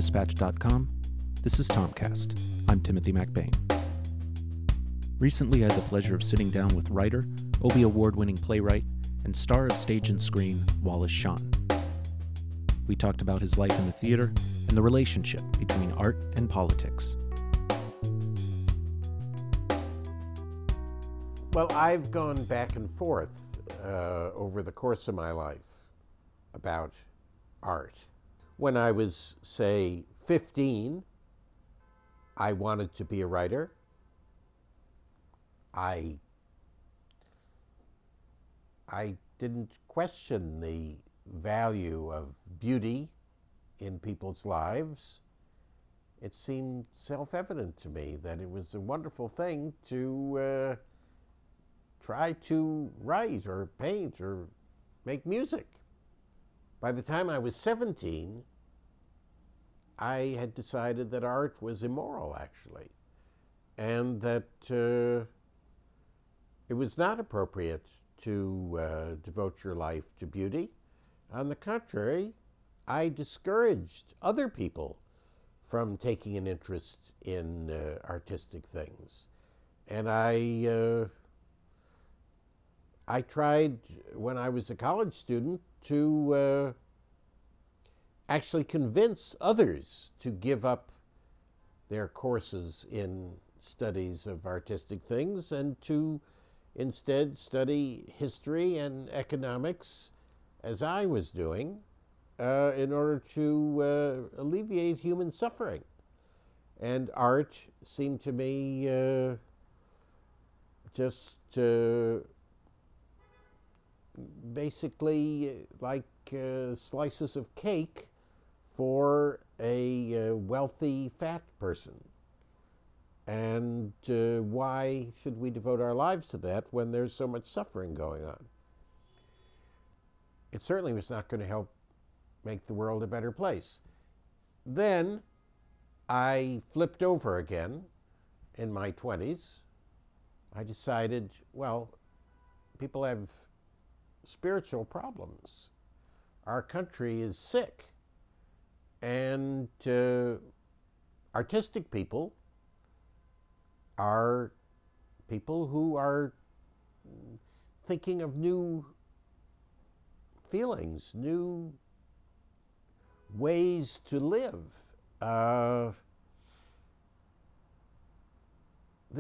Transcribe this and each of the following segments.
PlayWrightDispatch.com. This is Tomcast. I'm Timothy McBain. Recently, I had the pleasure of sitting down with writer, Obie Award-winning playwright, and star of stage and screen, Wallace Shawn. We talked about his life in the theater and the relationship between art and politics. Well, I've gone back and forth over the course of my life about art. When I was, say, 15, I wanted to be a writer. I didn't question the value of beauty in people's lives. It seemed self-evident to me that it was a wonderful thing to try to write or paint or make music. By the time I was 17, I had decided that art was immoral, actually, and that it was not appropriate to devote your life to beauty. On the contrary, I discouraged other people from taking an interest in artistic things. And I tried, when I was a college student, to actually convince others to give up their courses in studies of artistic things and to instead study history and economics, as I was doing, in order to alleviate human suffering. And art seemed to me just basically like slices of cake for a wealthy, fat person. And why should we devote our lives to that when there's so much suffering going on? It certainly was not going to help make the world a better place. Then I flipped over again in my 20s. I decided, well, people have spiritual problems. Our country is sick. And artistic people are people who are thinking of new feelings, new ways to live. The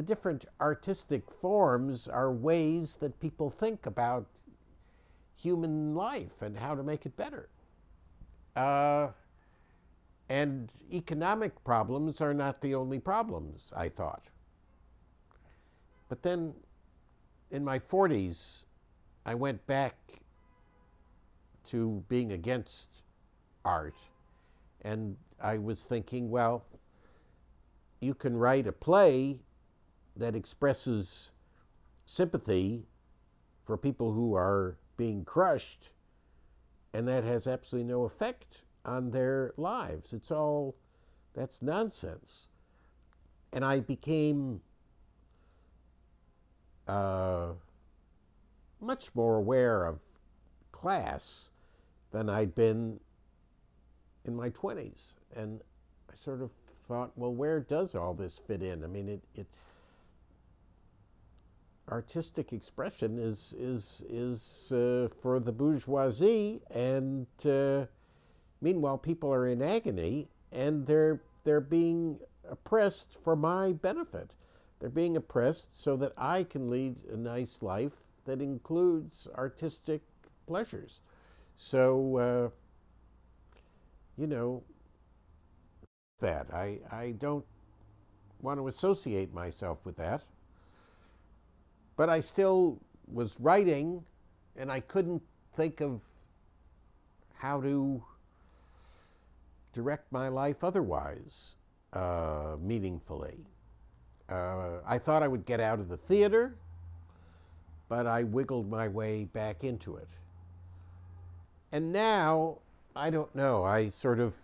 different artistic forms are ways that people think about human life and how to make it better. And economic problems are not the only problems, I thought. But then, in my 40s, I went back to being against art. And I was thinking, well, you can write a play that expresses sympathy for people who are being crushed, and that has absolutely no effect on their lives. It's all, that's nonsense. And I became much more aware of class than I'd been in my 20s. And I sort of thought, well, where does all this fit in? I mean, artistic expression is for the bourgeoisie, and meanwhile, people are in agony, and they're being oppressed for my benefit. They're being oppressed so that I can lead a nice life that includes artistic pleasures. So, you know, that I don't want to associate myself with that. But I still was writing, and I couldn't think of how to direct my life otherwise, meaningfully. I thought I would get out of the theater, but I wiggled my way back into it. And now, I don't know, I sort of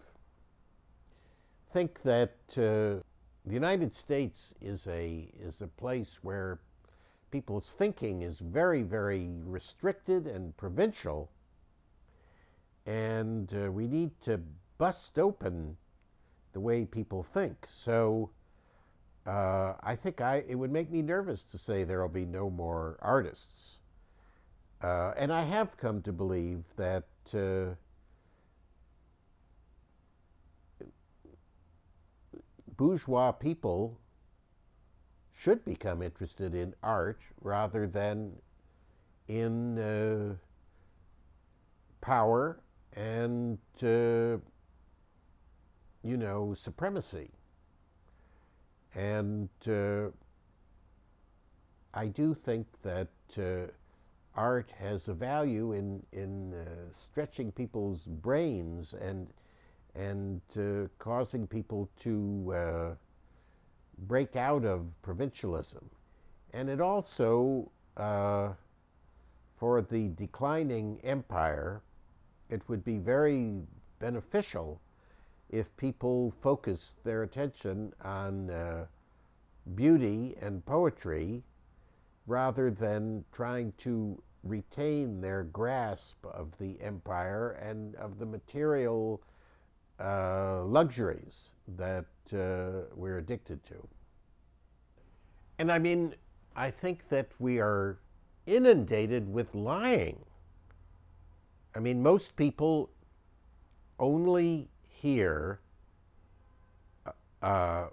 think that the United States is a place where people's thinking is very, very restricted and provincial, and we need to bust open the way people think. So I think it would make me nervous to say there will be no more artists. And I have come to believe that bourgeois people should become interested in art rather than in power and, supremacy. And I do think that art has a value in stretching people's brains and causing people to break out of provincialism. And it also, for the declining empire, it would be very beneficial if people focus their attention on beauty and poetry rather than trying to retain their grasp of the empire and of the material luxuries that we're addicted to. And I mean, I think that we are inundated with lying. I mean, most people only hear their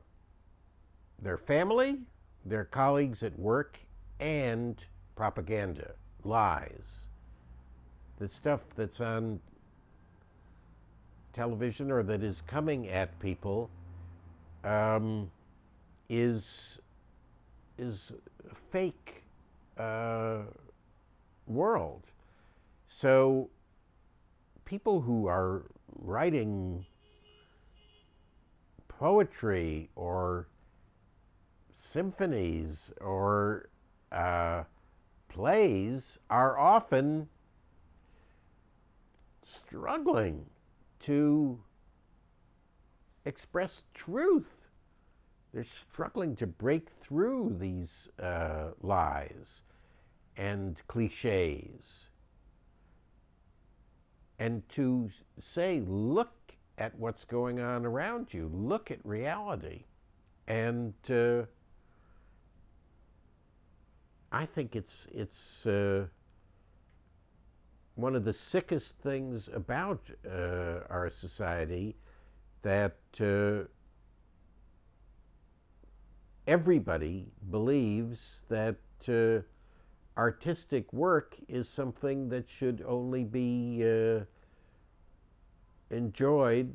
family, their colleagues at work, and propaganda, lies. The stuff that's on television or that is coming at people is a fake world. So people who are writing poetry or symphonies or plays are often struggling to express truth. They're struggling to break through these lies and cliches and to say, look at what's going on around you, look at reality. And I think it's one of the sickest things about our society that everybody believes that artistic work is something that should only be enjoyed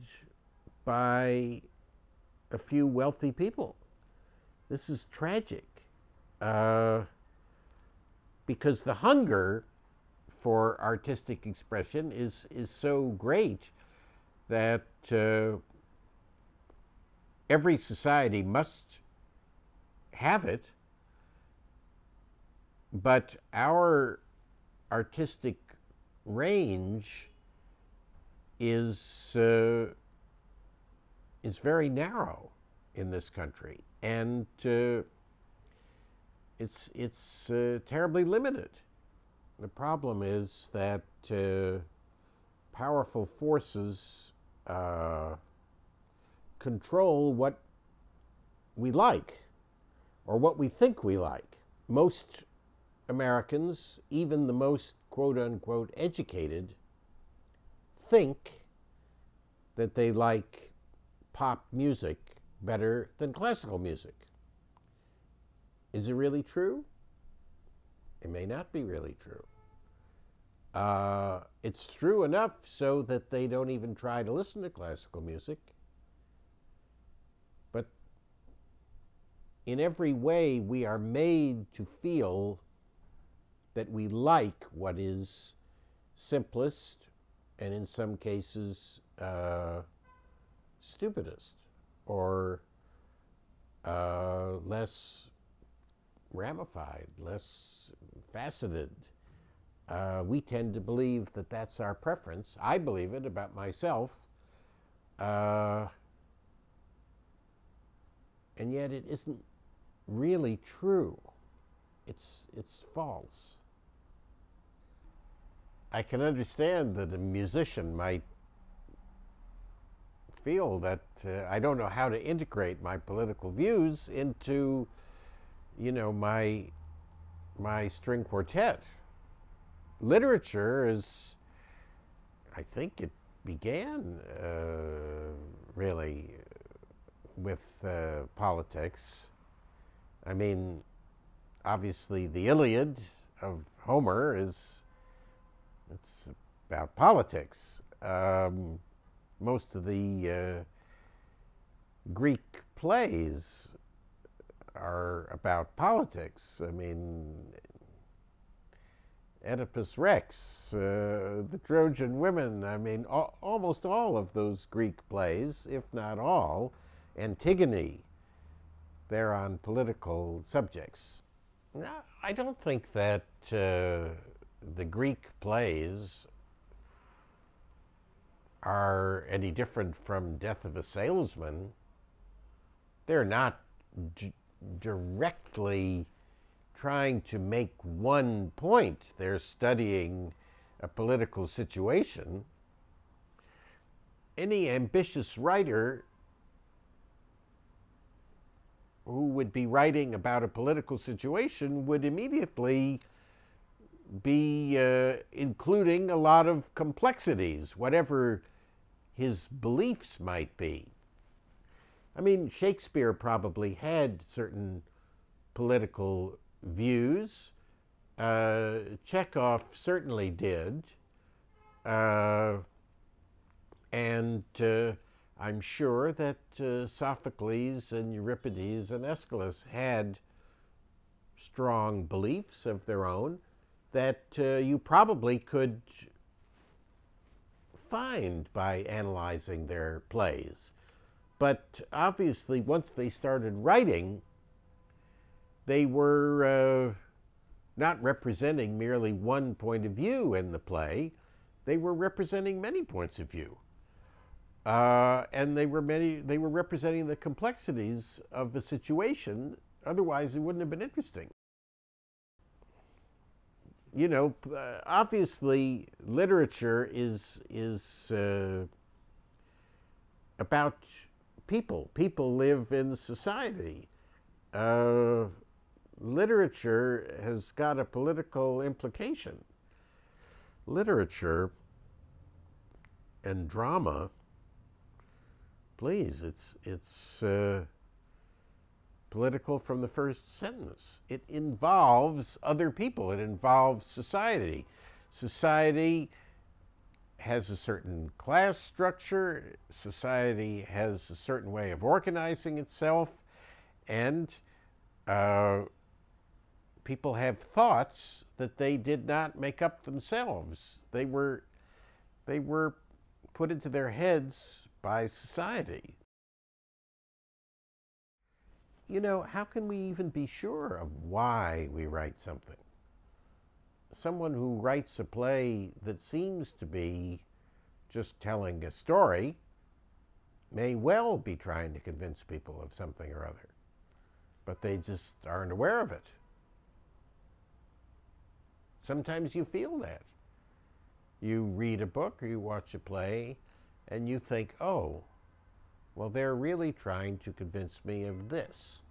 by a few wealthy people. This is tragic because the hunger for artistic expression is so great that every society must have it, but our artistic range is very narrow in this country, and it's terribly limited. The problem is that powerful forces control what we like or what we think we like. Most Americans, even the most quote-unquote educated, think that they like pop music better than classical music. Is it really true? It may not be really true. It's true enough so that they don't even try to listen to classical music. But in every way, we are made to feel that we like what is simplest and in some cases stupidest or less ramified, less faceted. We tend to believe that that's our preference. I believe it about myself. And yet it isn't really true. It's false. I can understand that a musician might feel that I don't know how to integrate my political views into, my string quartet. Literature is, I think it began really with politics. I mean, obviously the Iliad of Homer it's about politics. Most of the Greek plays are about politics. I mean, Oedipus Rex, the Trojan Women, I mean, almost all of those Greek plays, if not all, Antigone, they're on political subjects. Now, I don't think that the Greek plays are any different from Death of a Salesman. They're not directly trying to make one point. They're studying a political situation. Any ambitious writer who would be writing about a political situation would immediately be including a lot of complexities, whatever his beliefs might be. I mean, Shakespeare probably had certain political views. Chekhov certainly did. And I'm sure that Sophocles and Euripides and Aeschylus had strong beliefs of their own that you probably could find by analyzing their plays. But obviously, once they started writing, they were not representing merely one point of view in the play. They were representing many points of view. And they were representing the complexities of a situation. Otherwise, it wouldn't have been interesting. Obviously, literature is about people. People live in society. Literature has got a political implication. Literature and drama, please, it's political from the first sentence. It involves other people. It involves society. Society has a certain class structure. Society has a certain way of organizing itself, and people have thoughts that they did not make up themselves. They were put into their heads by society. How can we even be sure of why we write something? Someone who writes a play that seems to be just telling a story may well be trying to convince people of something or other, but they just aren't aware of it. Sometimes you feel that. You read a book or you watch a play and you think, oh, well, they're really trying to convince me of this.